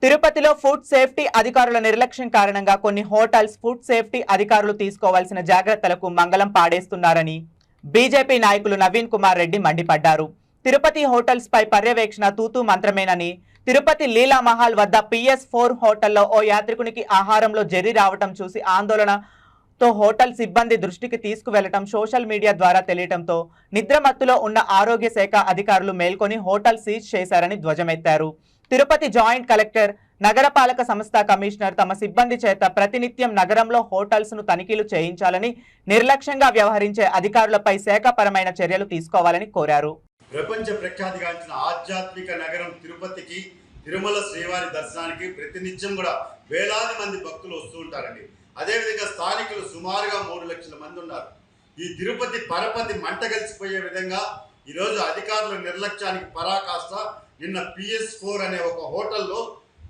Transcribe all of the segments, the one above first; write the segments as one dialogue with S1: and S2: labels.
S1: తిరుపతిలో food safety అధికారుల నిర్లక్ష్యం కారణంగా కొన్ని హోటల్స్ ఫుడ్ సేఫ్టీ అధికారులు తీసుకోవాల్సిన జాగ్రత్తలకు మంగళం పాడేస్తున్నారని బీజేపీ నాయకులు నవీన్ కుమార్ రెడ్డి మండిపడ్డారు. తిరుపతి హోటల్స్ పై పర్యవేక్షణ తూతూ మంత్రమేనని, తిరుపతి లీలా మహల్ వద్ద PS4 హోటల్లో ఓ యాత్రికునికి ఆహారంలో జెర్రీ రావటం చూసి ఆందోళనతో హోటల్ సిబ్బంది దృష్టికి తీసుకువెళ్లటం సోషల్ మీడియా ద్వారా తెలియటంతో నిద్రమత్తులో ఉన్న ఆరోగ్య శాఖ అధికారులు మేల్కొని హోటల్ సీజ్ చేశారని ధ్వజమెత్తారు. తిరుపతి జాయింట్ కలెక్టర్, నగరపాలక సంస్థ కమిషనర్ తమ సిబ్బంది చేత ప్రతినిత్యం నగరంలో హోటల్స్ ను తనిఖీలు చేయించాలని, నిర్లక్ష్యంగా వ్యవహరించే అధికారులపై శాఖపరమైన చర్యలు తీసుకోవాలని కోరారు.
S2: ప్రపంచ ప్రఖ్యాతిగాంచిన ఆధ్యాత్మిక నగరం తిరుపతికి, తిరుమల శ్రీవారి దర్శనానికి ప్రతినిత్యం కూడా వేలాది మంది భక్తులు వస్తూ ఉంటారండి. అదేవిధంగా స్థానికులు సుమారుగా 3 లక్షల మంది ఉన్నారు. ఈ తిరుపతి పరపతి మంట కలిసిపోయే విధంగా ఈరోజు అధికారుల నిర్లక్ష్యానికి పరాకాష్ట. నిన్న PS4 అనే ఒక హోటల్లో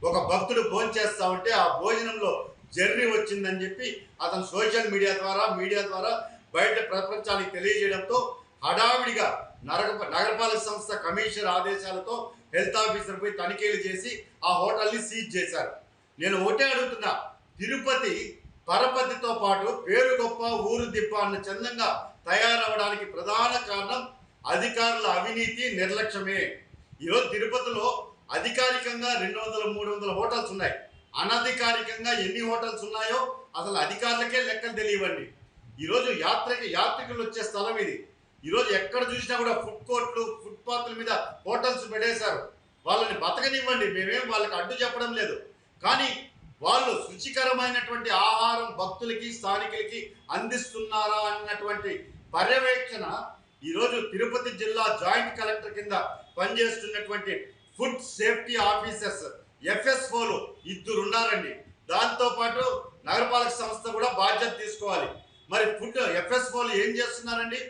S2: ఒక భక్తుడు భోంచేస్తా ఉంటే ఆ భోజనంలో జెర్రీ వచ్చిందని చెప్పి అతను సోషల్ మీడియా ద్వారా బయట ప్రపంచానికి తెలియజేయడంతో హడావిడిగా నగరపాలక సంస్థ కమిషనర్ ఆదేశాలతో హెల్త్ ఆఫీసర్ పోయి తనిఖీలు చేసి ఆ హోటల్ని సీజ్ చేశారు. నేను ఒకటే అడుగుతున్నా, తిరుపతి పరపతితో పాటు పేరు గొప్ప ఊరు దిప్ప అన్న చందంగా తయారవడానికి ప్రధాన కారణం అధికారుల అవినీతి, నిర్లక్ష్యమే. ఈరోజు తిరుపతిలో అధికారికంగా 200-300 హోటల్స్ ఉన్నాయి. అనధికారికంగా ఎన్ని హోటల్స్ ఉన్నాయో అసలు అధికారులకే లెక్కలు తెలియవండి. ఈరోజు యాత్రికులు వచ్చే స్థలం ఇది. ఈరోజు ఎక్కడ చూసినా కూడా ఫుడ్ కోర్ట్లు, ఫుట్పాత్ల మీద హోటల్స్ పెట్టేశారు. వాళ్ళని బతకనివ్వండి, మేమేం వాళ్ళకి అడ్డు చెప్పడం లేదు. కానీ వాళ్ళు శుచికరమైనటువంటి ఆహారం భక్తులకి, స్థానికులకి అందిస్తున్నారా అన్నటువంటి పర్యవేక్షణ ఈరోజు తిరుపతి జిల్లా జాయింట్ కలెక్టర్ కింద పనిచేస్తున్నటువంటి ఫుడ్ సేఫ్టీ ఆఫీసర్స్ FS4 2 ఉన్నారండి. దాంతోపాటు నగరపాలక సంస్థ కూడా బాధ్యత తీసుకోవాలి. మరి ఫుడ్ FS4 ఏం చేస్తున్నారండి?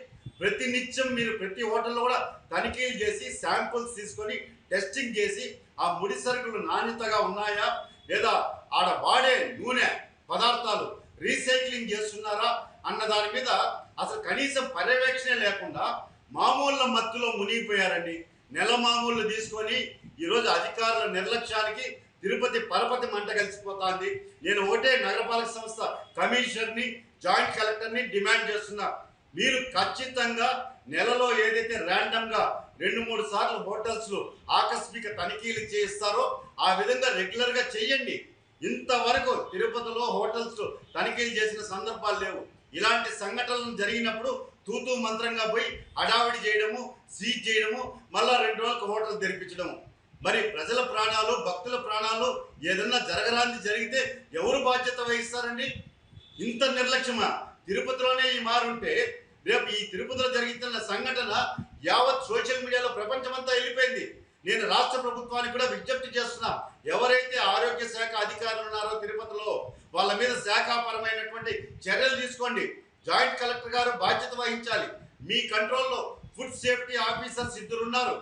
S2: ప్రతినిత్యం మీరు ప్రతి హోటల్లో కూడా తనిఖీలు చేసి శాంపుల్స్ తీసుకొని టెస్టింగ్ చేసి ఆ ముడి సరుకులు నాణ్యతగా ఉన్నాయా లేదా ఆడ వాడే నూనె పదార్థాలు రీసైక్లింగ్ చేస్తున్నారా అన్న దాని మీద అసలు కనీసం పర్యవేక్షణ లేకుండా మామూళ్ళ మత్తులో మునిగిపోయారండి. నెల మామూళ్ళు తీసుకొని ఈరోజు అధికారుల నిర్లక్ష్యానికి తిరుపతి పరపతి మంట కలిసిపోతుంది. నేను ఒకటే నగరపాలక సంస్థ కమిషనర్ని, జాయింట్ కలెక్టర్ని డిమాండ్ చేస్తున్నా, మీరు ఖచ్చితంగా నెలలో ఏదైతే ర్యాండమ్గా 2-3 సార్లు హోటల్స్లో ఆకస్మిక తనిఖీలు చేస్తారో ఆ విధంగా రెగ్యులర్గా చేయండి. ఇంతవరకు తిరుపతిలో హోటల్స్లో తనిఖీలు చేసిన సందర్భాలు లేవు. ఇలాంటి సంఘటనలు జరిగినప్పుడు తూతూ మంత్రంగా పోయి హడావిడి చేయడము, సీజ్ చేయడము, మళ్ళా 2 రోజులకు హోటల్ తెరిపించడము. మరి ప్రజల ప్రాణాలు, భక్తుల ప్రాణాలు ఏదన్నా జరగరాంది జరిగితే ఎవరు బాధ్యత వహిస్తారండి? ఇంత నిర్లక్ష్యమా? తిరుపతిలోనే ఈ మారుంటే రేపు ఈ తిరుపతిలో జరుగుతున్న సంఘటన యావత్ సోషల్ మీడియాలో ప్రపంచమంతా వెళ్ళిపోయింది. నేను రాష్ట్ర ప్రభుత్వానికి కూడా విజ్ఞప్తి చేస్తున్నా, ఎవరైతే ఆరోగ్య శాఖ అధికారులు ఉన్నారో తిరుపతిలో వాళ్ళ మీద శాఖాపరమైనటువంటి చర్యలు తీసుకోండి. జాయింట్ కలెక్టర్ గారు బాధ్యత వహించాలి. మీ కంట్రోల్లో ఫుడ్ సేఫ్టీ ఆఫీసర్స్ 2 ఉన్నారు.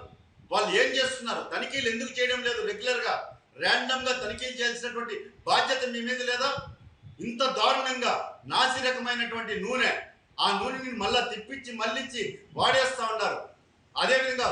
S2: వాళ్ళు ఏం చేస్తున్నారు? తనిఖీలు ఎందుకు చేయడం లేదు? రెగ్యులర్గా ర్యాండమ్గా తనిఖీలు చేయాల్సినటువంటి బాధ్యత మీ మీద లేదా? ఇంత దారుణంగా నాసిరకమైనటువంటి నూనె, ఆ నూనెని మళ్ళీ తిప్పించి మళ్ళించి వాడేస్తూ ఉన్నారు. అదేవిధంగా